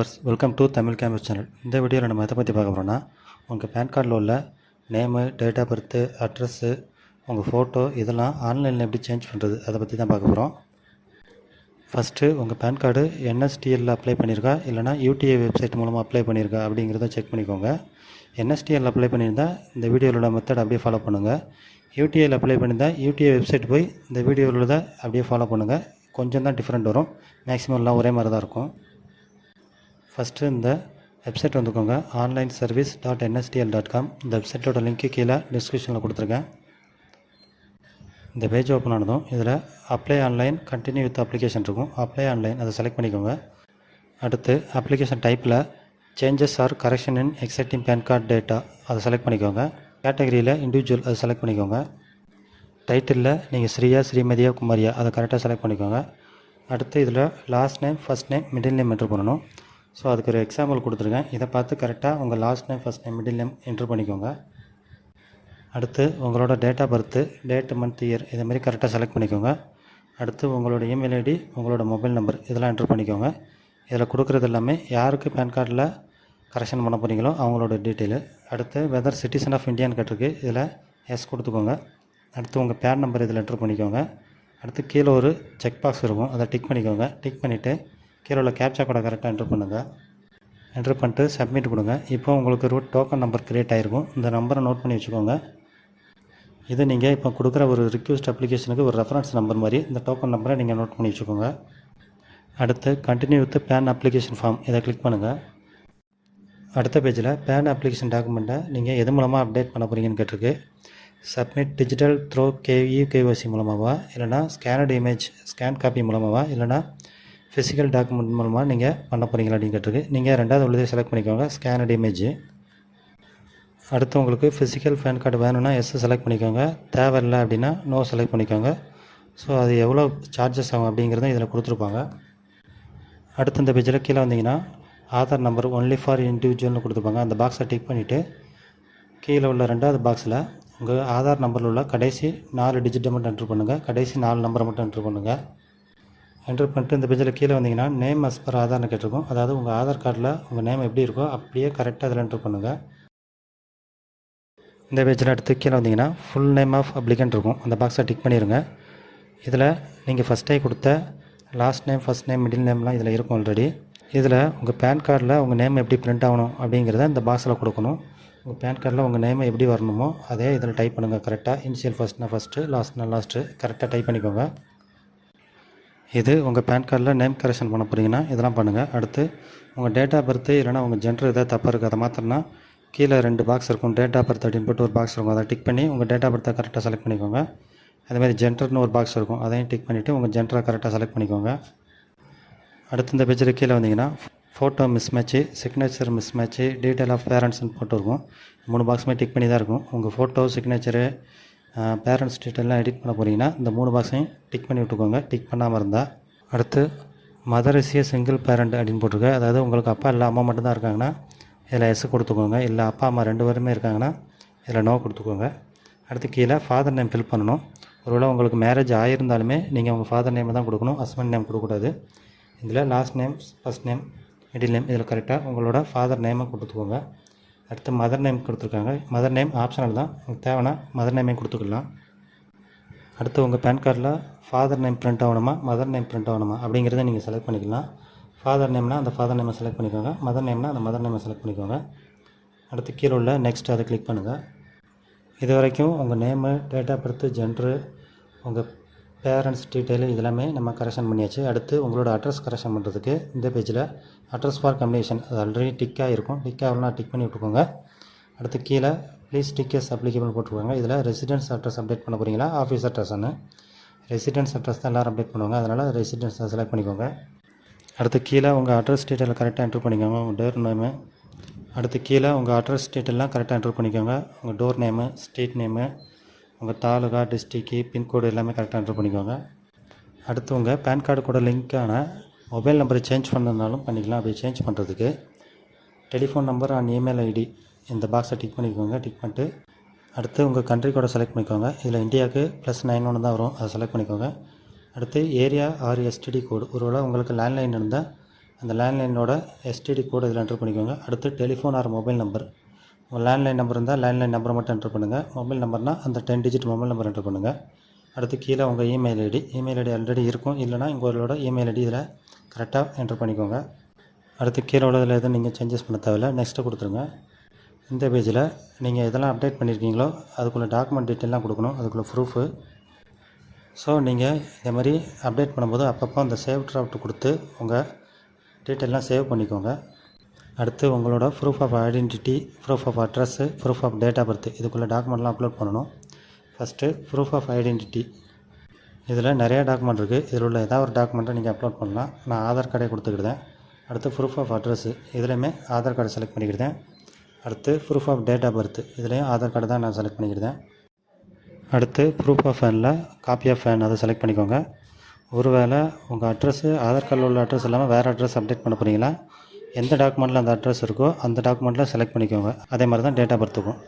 Viewers, welcome to Tamil campus channel. இந்த வீடியோவில் நம்ம எதை பற்றி பார்க்க போகிறோம்னா, உங்கள் பேன் கார்டில் உள்ள name, date of birth, address, உங்கள் ஃபோட்டோ இதெல்லாம் ஆன்லைனில் எப்படி சேஞ்ச் பண்ணுறது அதை பற்றி தான் பார்க்க போகிறோம். ஃபஸ்ட்டு உங்கள் பேன் கார்டு என்எஸ்டிஎல்லில் அப்ளை பண்ணியிருக்கா இல்லைனா யூடிஐ வெப்சைட் மூலமாக அப்ளை பண்ணியிருக்கா அப்படிங்கிறத செக் பண்ணிக்கோங்க. என்எஸ்டிஎல் அப்ளை பண்ணியிருந்தால் இந்த வீடியோவில் உள்ள மெத்தட் அப்படியே ஃபாலோ பண்ணுங்கள். யூடிஐயில் அப்ளை பண்ணியிருந்தால் யூடிஐ வெப்சைட் போய் இந்த வீடியோவில் உள்ளதை அப்படியே ஃபாலோ பண்ணுங்கள். கொஞ்சம் தான் டிஃப்ரெண்ட் வரும், மேக்ஸிமம் எல்லாம் ஒரே மாதிரி தான் இருக்கும். ஃபஸ்ட்டு இந்த வெப்சைட் வந்துக்கோங்க, onlineservice.nstl.com. இந்த வெப்சைட்டோட லிங்க்கு கீழே டிஸ்கிரிப்ஷனில் கொடுத்துருக்கேன். இந்த பேஜ் ஓப்பன் ஆனதும் இதில் apply online continue with application இருக்கும். அப்ளை ஆன்லைன் அதை செலக்ட் பண்ணிக்கோங்க. அடுத்து அப்ளிகேஷன் டைப்பில் changes or correction in existing PAN card data அதை செலக்ட் பண்ணிக்கோங்க. கேட்டகரியில் இண்டிவிஜுவல் அதை செலக்ட் பண்ணிக்கோங்க. டைட்டிலில் நீங்கள் ஸ்ரீயா, ஸ்ரீமதியா, குமாரியா அதை கரெக்டாக செலக்ட் பண்ணிக்கோங்க. அடுத்து இதில் last name, first name, middle name enter பண்ணணும். ஸோ அதுக்கு ஒரு எக்ஸாம்பிள் கொடுத்துருக்கேன். இதை பார்த்து கரெக்டாக உங்கள் last name, first name, middle name enter பண்ணிக்கோங்க. அடுத்து உங்களோட date of birth, date, month, year இதேமாதிரி கரெக்டாக செலக்ட் பண்ணிக்கோங்க. அடுத்து உங்களோட இமெயில் ஐடி, உங்களோட மொபைல் நம்பர் இதெல்லாம் என்ட்ரு பண்ணிக்கோங்க. இதில் கொடுக்குறது எல்லாமே யாருக்கு பேன் கார்டில் கரெக்ஷன் பண்ண போகிறீங்களோ அவங்களோட டீட்டெயிலு. அடுத்து வெதர் சிட்டிசன் ஆஃப் இந்தியான்னு கேட்டிருக்கு, இதில் எஸ் கொடுத்துக்கோங்க. அடுத்து உங்கள் பேன் நம்பர் இதில் என்ட்ரு பண்ணிக்கோங்க. அடுத்து கீழே ஒரு செக் பாக்ஸ் இருக்கும், அதை டிக் பண்ணிக்கோங்க. டிக் பண்ணிவிட்டு கீழே உள்ள கேப்சா கோடை கரெக்டாக என்ட்ரு பண்ணுங்கள். என்ட்ரு பண்ணிட்டு சப்மிட் கொடுங்க. இப்போ உங்களுக்கு ஒரு டோக்கன் நம்பர் க்ரியேட் ஆகிருக்கும். இந்த நம்பரை நோட் பண்ணி வச்சுக்கோங்க. இது நீங்கள் இப்போ கொடுக்குற ஒரு ரிக்வெஸ்ட் அப்ளிகேஷனுக்கு ஒரு ரெஃபரன்ஸ் நம்பர் மாதிரி இந்த டோக்கன் நம்பரை நீங்கள் நோட் பண்ணி வச்சுக்கோங்க. அடுத்து continue with PAN application form இதை கிளிக் பண்ணுங்கள். அடுத்த பேஜில் பேன் அப்ளிகேஷன் டாக்குமெண்ட்டை நீங்கள் எது மூலமாக அப்டேட் பண்ண போகிறீங்கன்னு கேட்டிருக்கு. சப்மிட் டிஜிட்டல் த்ரோ கேஒசி மூலமாகவா, இல்லைனா ஸ்கேனட் இமேஜ் ஸ்கேன் காப்பி மூலமாகவா, இல்லைனா ஃபிசிக்கல் டாக்குமெண்ட் மூலமாக நீங்கள் பண்ண போகிறீங்களா அப்படின்னு கேட்டிருக்கு. நீங்கள் ரெண்டாவது உள்ளதே செலக்ட் பண்ணிக்கோங்க, ஸ்கேனட் இமேஜ். அடுத்து உங்களுக்கு ஃபிசிக்கல் பேன் கார்டு வேணும்னா எஸ் செலக்ட் பண்ணிக்கோங்க, தேவையில்லை அப்படின்னா நோ செலக்ட் பண்ணிக்கோங்க. ஸோ அது எவ்வளோ சார்ஜஸ் ஆகும் அப்படிங்கிறத இதில் கொடுத்துருப்பாங்க. அடுத்து இந்த பேஜில் கீழே வந்தீங்கன்னா ஆதார் நம்பர் ஒன்லி ஃபார் இண்டிவிஜுவல்னு கொடுத்துருப்பாங்க. அந்த பாக்ஸை டிக் பண்ணிவிட்டு கீழே உள்ள ரெண்டாவது பாக்ஸில் உங்கள் ஆதார் நம்பரில் உள்ள கடைசி 4 டிஜிட்டை மட்டும் என்ட்ரு பண்ணுங்கள். கடைசி 4 நம்பரை மட்டும் என்ட்ரு பண்ணுங்கள். என்ட்ரு பண்ணிட்டு இந்த பேஜில் கீழே வந்தீங்கன்னா நேம் அஸ் பர் ஆதார்னு கேட்டிருக்கும். அதாவது உங்கள் ஆதார் கார்டில் உங்கள் நேம் எப்படி இருக்கோ அப்படியே கரெக்டாக அதில் என்ட்ரு பண்ணுங்கள். இந்த பேஜில் அடுத்து கீழே வந்தீங்கன்னா ஃபுல் நேம் ஆஃப் அப்ளிகண்ட் இருக்கும். அந்த பாக்ஸை டிக் பண்ணிடுங்க. இதில் நீங்கள் ஃபஸ்ட்டே கொடுத்த last name, first name, middle நேம்லாம் இதில் இருக்கும் ஆல்ரெடி. இதில் உங்கள் பேன் கார்டில் உங்கள் நேம் எப்படி பிரிண்ட் ஆகணும் அப்படிங்கிறத இந்த பாக்ஸில் கொடுக்கணும். உங்கள் பேன் கார்டில் உங்கள் நேமை எப்படி வரணுமோ அதே இதில் டைப் பண்ணுங்கள் கரெக்டாக. இனிஷியல் ஃபஸ்ட்னா ஃபஸ்ட்டு, லாஸ்ட்னா லாஸ்ட்டு கரெக்டாக டைப் பண்ணிக்கோங்க. இது உங்கள் பேன் கார்டில் நேம் கரெக்ஷன் பண்ண போகிறீங்கன்னா இதெல்லாம் பண்ணுங்கள். அடுத்து உங்கள் டேட் ஆஃப் பர்த்து இல்லைனா உங்கள் ஜென்டர் எதாவது தப்பாக இருக்குது அதை மாற்றினா கீழே 2 பாக்ஸ் இருக்கும். டேட் ஆஃப் பர்த் அப்படின்னு போட்டு ஒரு பாக்ஸ் இருக்கும், அதை டிக் பண்ணி உங்கள் டேட் ஆஃப் பர்த்தை கரெக்டாக செலக்ட் பண்ணிக்கோங்க. அதேமாதிரி ஜென்டர்னு ஒரு பாக்ஸ் இருக்கும், அதையும் டிக் பண்ணிவிட்டு உங்கள் ஜென்டரை கரெக்டாக செலக்ட் பண்ணிக்கோங்க. அடுத்து இந்த பேஜில் கீழே வந்தீங்கன்னா photo mismatch, signature mismatch, detail of பேரண்ட்ஸ்னு போட்டு இருக்கும். 3 பாக்ஸுமே டிக் பண்ணி தான் இருக்கும். உங்கள் ஃபோட்டோ, சிக்னேச்சரு, பேரண்ட்ஸ் டீட்டெயிலாம் எடிட் பண்ண போகிறீங்கன்னா இந்த 3 பாக்ஸையும் டிக் பண்ணி விட்டுக்கோங்க, டிக் பண்ணாமல் இருந்தால். அடுத்து mother is a single parent அப்படின்னு போட்டிருக்கு. அதாவது உங்களுக்கு அப்பா இல்லை அம்மா மட்டும்தான் இருக்காங்கன்னா இதில் எஸ் கொடுத்துக்கோங்க. இல்லை அப்பா அம்மா 2 பேருமே இருக்காங்கன்னா இதில் நோ கொடுத்துக்கோங்க. அடுத்து கீழே ஃபாதர் நேம் ஃபில் பண்ணணும். ஒருவேளை உங்களுக்கு மேரேஜ் ஆகியிருந்தாலுமே நீங்கள் உங்கள் ஃபாதர் நேம் தான் கொடுக்கணும், ஹஸ்பண்ட் நேம் கொடுக்கக்கூடாது. இதில் last name, first name, middle name இதில் கரெக்டாக உங்களோட ஃபாதர் நேமை கொடுத்துக்கோங்க. அடுத்து மதர் நேம் கொடுத்துருக்காங்க. மதர் நேம் ஆப்ஷனல் தான், உங்களுக்கு தேவைன்னா மதர் நேமே கொடுத்துக்கலாம். அடுத்து உங்கள் பேன் கார்டில் ஃபாதர் நேம் பிரிண்ட் ஆகணுமா, மதர் நேம் பிரிண்ட் ஆகணுமா அப்படிங்கிறத நீங்கள் செலக்ட் பண்ணிக்கலாம். ஃபாதர் நேம்னா அந்த ஃபாதர் நேமை செலக்ட் பண்ணிக்கோங்க, மதர் நேம்னா அந்த மதர் நேமை செலக்ட் பண்ணிக்கோங்க. அடுத்து கீழே உள்ள நெக்ஸ்ட் அதை கிளிக் பண்ணுங்கள். இது வரைக்கும் உங்கள் நேமு, டேட் ஆஃப் பர்த்து, ஜென்டரு, உங்கள் பேரண்ட்ஸ் டீட்டெயிலு இதெல்லாமே நம்ம கரெக்ஷன் பண்ணியாச்சு. அடுத்து உங்களோட அட்ரஸ் கரெக்ஷன் பண்ணுறதுக்கு இந்த பேஜில் அட்ரஸ் ஃபார் கம்யூனிகேஷன் அது ஆல்ரெடி டிக்காக இருக்கும். டிக் ஆகலனா டிக் பண்ணி விட்டுக்கோங்க. அடுத்து கீழே ப்ளீஸ் டிக் எஸ் அப்ளிகேபிள் போட்டுருக்காங்க. இதில் ரெசிடென்ஸ் அட்ரஸ் அப்டேட் பண்ண போகிறீங்களா, ஆஃபீஸ் அட்ரஸ்ன்னு. ரெசிடென்ஸ் அட்ரஸ் தான் எல்லோரும் அப்டேட் பண்ணுவாங்க, அதனால் ரெசிடென்ஸை செலக்ட் பண்ணிக்கோங்க. அடுத்து கீழே உங்கள் அட்ரஸ் டீட்டெயிலை கரெக்டாக என்ட்ரு பண்ணிக்கோங்க, உங்கள் டோர் நேமு. அடுத்து கீழே உங்கள் அட்ரஸ் டீட்டெயிலாம் கரெக்டாக என்ட்ரு பண்ணிக்கோங்க. உங்கள் டோர் நேமு, ஸ்ட்ரீட் நேமு, உங்கள் தாலுகா, டிஸ்ட்ரிக்கு, பின்கோடு எல்லாமே கரெக்டாக என்ட்ரு பண்ணிக்கோங்க. அடுத்து உங்கள் பேன் கார்டு கூட லிங்க்கான மொபைல் நம்பரை சேஞ்ச் பண்ணதுனாலும் பண்ணிக்கலாம். அப்படி சேஞ்ச் பண்ணுறதுக்கு telephone number and email ID இந்த பாக்ஸை டிக் பண்ணிக்கோங்க. டிக் பண்ணிட்டு அடுத்து உங்கள் கண்ட்ரி கோடை செலக்ட் பண்ணிக்கோங்க. இதில் இந்தியாவுக்கு +91 தான் வரும், அதை செலக்ட் பண்ணிக்கோங்க. அடுத்து ஏரியா ஆர் எஸ்டிடி கோடு, ஒருவேளை உங்களுக்கு லேண்ட்லைன் இருந்தால் அந்த லேண்ட்லைனோட எஸ்டிடி கோடு இதில் என்ட்ரு பண்ணிக்கோங்க. அடுத்து டெலிஃபோன் ஆர் மொபைல் நம்பர். உங்கள் லேண்ட்லைன் நம்பர் இருந்தால் லேண்ட்லைன் நம்பரை மட்டும் என்ட்ரு பண்ணுங்கள். மொபைல் நம்பர்னால் அந்த 10 டிஜிட் மொபைல் நம்பர் என்ட்ரு பண்ணுங்கள். அடுத்து கீழே உங்கள் இமெயில் ஐடி ஆல்ரெடி இருக்கும், இல்லைனா உங்களோட இமெயில் ஐடி இதில் கரெக்டாக என்ட்ரு பண்ணிக்கோங்க. அடுத்து கீழே உள்ளதில் எதுவும் நீங்கள் சேஞ்சஸ் பண்ண தேவையில்லை, நெக்ஸ்ட்டு கொடுத்துருங்க. இந்த பேஜில் நீங்கள் எதெல்லாம் அப்டேட் பண்ணியிருக்கீங்களோ அதுக்குள்ளே டாக்குமெண்ட் டீட்டெயிலாம் கொடுக்கணும், அதுக்குள்ளே ப்ரூஃபு. ஸோ நீங்கள் இந்த மாதிரி அப்டேட் பண்ணும்போது அப்பப்போ அந்த சேவ் டிராஃப்ட் கொடுத்து உங்கள் டீட்டெயிலாம் சேவ் பண்ணிக்கோங்க. அடுத்து உங்களோட proof of identity, proof of address, proof of date of birth இதுக்குள்ளே டாக்குமெண்ட்லாம் அப்லோட் பண்ணணும். First proof of identity. இதில் நிறையா டாக்குமெண்ட் இருக்குது, இதில் உள்ள ஏதாவது ஒரு டாக்குமெண்ட்டை நீங்கள் அப்லோட் பண்ணலாம். நான் ஆதார் கார்டே கொடுத்துக்கிட்டேன். அடுத்து ப்ரூஃப் ஆஃப் அட்ரஸ்ஸு, இதுலேயுமே ஆதார் கார்டு செலக்ட் பண்ணிக்கிட்டேன். அடுத்து proof of date of birth, இதுலேயும் ஆதார் கார்டு தான் நான் செலக்ட் பண்ணிக்கிட்டேன். அடுத்து ப்ரூஃப் ஆஃப் ஃபேனில் காப்பி ஆஃப் ஃபேன் அதை செலக்ட் பண்ணிக்கோங்க. ஒருவேளை உங்கள் அட்ரஸ்ஸு ஆதார் கார்டில் உள்ள அட்ரஸ் இல்லாமல் வேறு அட்ரஸ் அப்டேட் பண்ண போகிறீங்களா, எந்த டாக்குமெண்ட்டில் அந்த அட்ரஸ் இருக்கோ அந்த டாக்குமெண்ட்டில் செலக்ட் பண்ணிக்கோங்க. அதே மாதிரி தான் டேட் ஆஃப் பர்த்துக்கும்.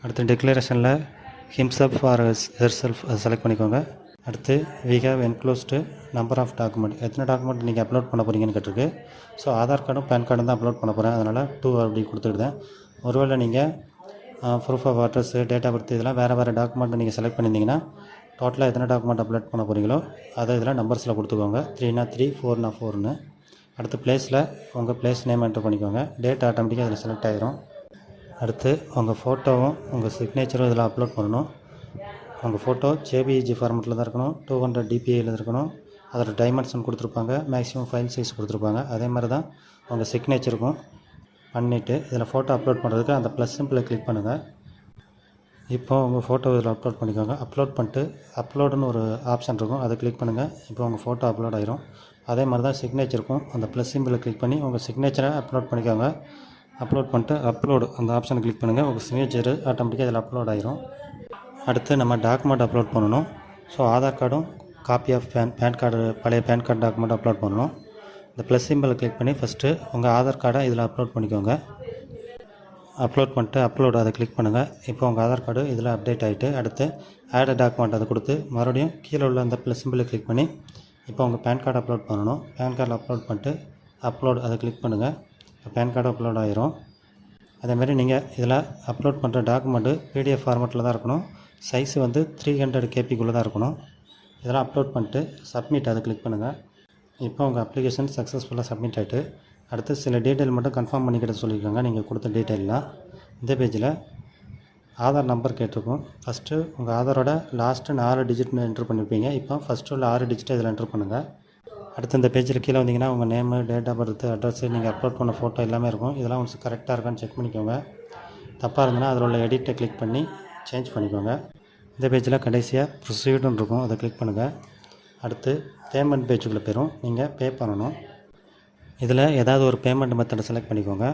அடுத்து டிக்ளரேஷனில் ஹிம்செல்ஃப் ஆர் ஹெர்செல்ஃப் அதை செலக்ட் பண்ணிக்கோங்க. அடுத்து we have enclosed number of document, எத்தனை டாக்குமெண்ட் நீங்கள் அப்லோட் பண்ண போகிறீங்கன்னு கேட்டிருக்கு. ஸோ ஆதார் கார்டும் பேன் கார்டும் தான் அப்லோட் பண்ண போகிறேன், அதனால் 2 அப்படி கொடுத்துக்கிட்டேன். ஒருவேளை நீங்கள் proof of address, date of birth இதெல்லாம் வேறு டாக்குமெண்ட் நீங்கள் செலக்ட் பண்ணியிருந்தீங்கன்னா டோட்டலாக எத்தனை டாக்குமெண்ட் அப்லோட் பண்ண போகிறீங்களோ அதை இதில் நம்பர்ஸில் கொடுத்துக்கோங்க. 3னா 3, 4னா 4ன்னு. அடுத்து பிளேஸில் உங்கள் பிளேஸ் நேம் என்ட்ரு பண்ணிக்கோங்க. டேட் ஆட்டோமேட்டிக்காக அதில் செலக்ட் ஆகிரும். அடுத்து உங்கள் ஃபோட்டோவும் உங்கள் சிக்னேச்சரும் இதில் அப்லோட் பண்ணணும். உங்கள் ஃபோட்டோ ஜேபிஇஜி ஃபார்மெட்டில் தான் இருக்கணும், 200 dpi இருக்கணும். அதோட டைமென்ஷன் கொடுத்துருப்பாங்க, மேக்ஸிமம் ஃபைல் சைஸ் கொடுத்துருப்பாங்க. அதே மாதிரி தான் உங்கள் சிக்னேச்சருக்கும் பண்ணிவிட்டு இதில் ஃபோட்டோ அப்லோட் பண்ணுறதுக்கு அந்த ப்ளஸ் சிம்பிளை கிளிக் பண்ணுங்கள். இப்போ உங்கள் ஃபோட்டோ இதில் அப்லோட் பண்ணிக்கோங்க. அப்லோட் பண்ணிட்டு அப்லோடுன்னு ஒரு ஆப்ஷன் இருக்கும், அதை கிளிக் பண்ணுங்கள். இப்போ உங்கள் ஃபோட்டோ அப்லோட் ஆகிரும். அதே மாதிரி தான் சிக்னேச்சருக்கும் அந்த ப்ளஸ் சிம்பிளை கிளிக் பண்ணி உங்கள் சிக்னேச்சரை அப்லோட் பண்ணிக்கோங்க. அப்லோட் பண்ணிட்டு அப்லோடு அந்த ஆப்ஷனை கிளிக் பண்ணுங்கள். உங்கள் சிக்னேச்சர் ஆட்டோமேட்டிக்காக இதில் அப்லோட் ஆகிரும். அடுத்து நம்ம டாக்குமெண்ட் அப்லோட் பண்ணணும். ஸோ ஆதார் கார்டும் காப்பி ஆஃப் பேன் கார்டு, பழைய பேன் கார்டு டாக்குமெண்ட் அப்லோட் பண்ணணும். இந்த ப்ளஸ் சிம்பிளை கிளிக் பண்ணி ஃபஸ்ட்டு உங்கள் ஆதார் கார்டை இதில் அப்லோட் பண்ணிக்கோங்க. அப்லோட் பண்ணிட்டு அப்லோடு அதை கிளிக் பண்ணுங்கள். இப்போ உங்கள் ஆதார் கார்டு இதில் அப்டேட் ஆகிட்டு அடுத்து ஆட் டாக்குமெண்ட் அதை கொடுத்து மறுபடியும் கீழே உள்ள அந்த ப்ளஸ் சிம்பிளை கிளிக் பண்ணி இப்போ உங்கள் பேன் கார்டு அப்லோட் பண்ணணும். பேன் கார்டு அப்லோட் பண்ணிட்டு அப்லோடு அதை கிளிக் பண்ணுங்கள். இப்போ பேன் கார்டு அப்லோட் ஆகிரும். அதேமாதிரி நீங்கள் இதில் அப்லோட் பண்ணுற டாக்குமெண்ட்டு PDF ஃபார்மெட்டில் தான் இருக்கணும். சைஸு வந்து 300 kbக்குள்ளே தான் இருக்கணும். இதெல்லாம் அப்லோட் பண்ணிட்டு சப்மிட் அதை கிளிக் பண்ணுங்கள். இப்போ உங்கள் அப்ளிகேஷன் சக்ஸஸ்ஃபுல்லாக சப்மிட் ஆகிட்டு அடுத்து சில டீட்டெயில் மட்டும் கன்ஃபார்ம் பண்ணிக்கிட்ட சொல்லியிருக்காங்க. நீங்கள் கொடுத்த டீட்டெயிலாம் இந்த பேஜில் ஆதார் நம்பர் கேட்டிருக்கும். ஃபஸ்ட்டு உங்கள் ஆதாரோட லாஸ்ட்டு 4 டிஜிட்னு என்ட்ரு பண்ணியிருப்பீங்க. இப்போ ஃபஸ்ட்டு உள்ள 6 டிஜிட்டை இதில் என்ட்ரு பண்ணுங்கள். அடுத்து இந்த பேஜில் கீழே வந்தீங்கன்னா உங்கள் name, date of birth, address, நீங்கள் அப்லோட் பண்ண ஃபோட்டோ எல்லாமே இருக்கும். இதெல்லாம் ஒன்ஸ் கரெக்டாக இருக்கான்னு செக் பண்ணிக்கோங்க. தப்பாக இருந்ததுன்னா அதில் உள்ள எடிட்டை கிளிக் பண்ணி சேஞ்ச் பண்ணிக்கோங்க. இந்த பேஜில் கடைசியாக ப்ரொசீடுன்னு இருக்கும், அதை கிளிக் பண்ணுங்கள். அடுத்து பேமெண்ட் பேஜுக்குள்ளே போயிடும், நீங்கள் பே பண்ணணும். இதில் ஏதாவது ஒரு பேமெண்ட் மெத்தடை செலக்ட் பண்ணிக்கோங்க.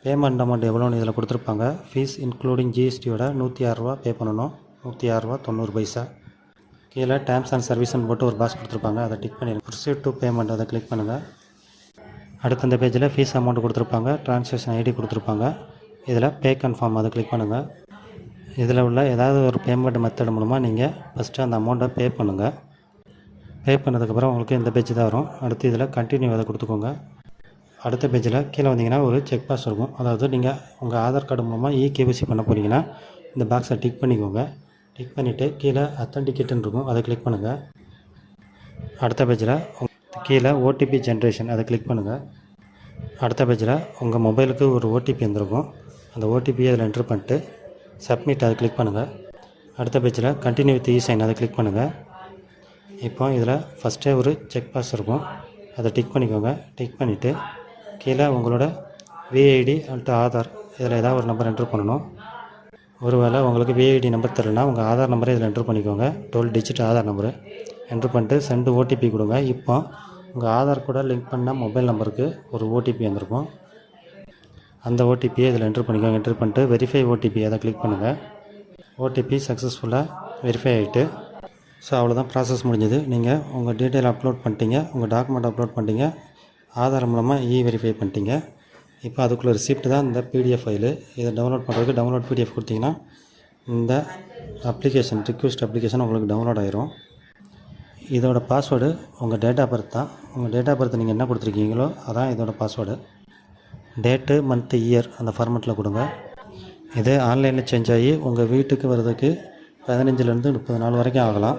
பேமெண்ட் அமௌண்ட் எவ்வளோன்னு இதில் கொடுத்துருப்பாங்க. ஃபீஸ் இன்க்ளூடிங் ஜிஎஸ்டியோட 106 ரூபா பே பண்ணணும், 106 ரூபா 90 பைசா. கீழே டேர்ம்ஸ் அண்ட் சர்வீஸ்ன்னு போட்டு ஒரு பாக்ஸ் கொடுத்துருப்பாங்க, அதை டிக் பண்ணி ப்ரொசீட் டு பேமெண்ட் அதை கிளிக் பண்ணுங்கள். அடுத்து இந்த பேஜில் ஃபீஸ் அமௌண்ட் கொடுத்துருப்பாங்க, ட்ரான்சாக்ஷன் ஐடி கொடுத்துருப்பாங்க. இதில் பே கன்ஃபார்ம் அதை கிளிக் பண்ணுங்கள். இதில் உள்ள ஏதாவது ஒரு பேமெண்ட் மெத்தட் மூலமாக நீங்கள் ஃபஸ்ட்டு அந்த அமௌண்ட்டை பே பண்ணுங்கள். பே பண்ணதுக்கப்புறம் உங்களுக்கு இந்த பேஜ் தான் வரும். அடுத்து இதில் கண்டினியூ அதை கொடுத்துக்கோங்க. அடுத்த பேஜில் கீழே வந்தீங்கன்னா ஒரு செக் பாக்ஸ் இருக்கும். அதாவது நீங்கள் உங்கள் ஆதார் கார்டு மூலமாக KYC பண்ண போகிறீங்கன்னா இந்த பாக்ஸை டிக் பண்ணிக்கோங்க. டிக் பண்ணிவிட்டு கீழே அத்தன்டிகேட்டுன்னு இருக்கும், அதை கிளிக் பண்ணுங்கள். அடுத்த பேஜில் கீழே OTP ஜென்ரேஷன் அதை கிளிக் பண்ணுங்கள். அடுத்த பேஜில் உங்கள் மொபைலுக்கு ஒரு OTP வந்திருக்கும், அந்த OTPயை அதில் என்ட்ரு பண்ணிட்டு சப்மிட் அதை கிளிக் பண்ணுங்கள். அடுத்த பேஜில் கண்டினியூ வித் இ-சைன் அதை கிளிக் பண்ணுங்கள். இப்போ இதில் ஃபஸ்ட்டே ஒரு செக் பாக்ஸ் இருக்கும், அதை டிக் பண்ணிக்கோங்க. டிக் பண்ணிவிட்டு கீழே உங்களோட VID அல்லது ஆதார் இதில் ஏதாவது ஒரு நம்பர் என்ட்ரு பண்ணணும். ஒருவேளை உங்களுக்கு VID நம்பர் தெரியலனா உங்கள் ஆதார் நம்பரை இதில் என்ட்ரு பண்ணிக்கோங்க. 12 டிஜிட் ஆதார் நம்பரு என்ட்ரு பண்ணிட்டு சென்ட் OTP கொடுங்க. இப்போ உங்கள் ஆதார் கூட லிங்க் பண்ண மொபைல் நம்பருக்கு ஒரு OTP வந்திருக்கும், அந்த OTPயை இதில் என்ட்ரு பண்ணிக்கோங்க. என்ட்ரு பண்ணிட்டு வெரிஃபை OTP அதை கிளிக் பண்ணுங்கள். OTP சக்ஸஸ்ஃபுல்லாக வெரிஃபை ஆகிட்டு ஸோ அவ்வளோதான், ப்ராசஸ் முடிஞ்சது. நீங்கள் உங்கள் டீட்டெயில் அப்லோட் பண்ணிட்டீங்க, உங்கள் டாக்குமெண்ட் அப்லோட் பண்ணிட்டீங்க, ஆதார் மூலமாக வெரிஃபை பண்ணிட்டீங்க. இப்போ அதுக்குள்ளே ரிசிப்ட் தான் இந்த PDF ஃபைலு. இதை டவுன்லோட் பண்ணுறதுக்கு டவுன்லோட் PDF கொடுத்தீங்கன்னா இந்த ரிக்வெஸ்ட் அப்ளிகேஷன் உங்களுக்கு டவுன்லோட் ஆயிரும். இதோட பாஸ்வேர்டு உங்கள் டேட் ஆஃப் பர்த் தான். உங்கள் டேட் ஆஃப் பர்த் நீங்கள் என்ன கொடுத்துருக்கீங்களோ அதான் இதோட பாஸ்வேர்டு. டேட்டு, மந்த்து, இயர் அந்த ஃபார்மெட்டில் கொடுங்க. இது ஆன்லைனில் சேஞ்ச் ஆகி உங்கள் வீட்டுக்கு வர்றதுக்கு 15லேருந்து 30 நாள் வரைக்கும் ஆகலாம்.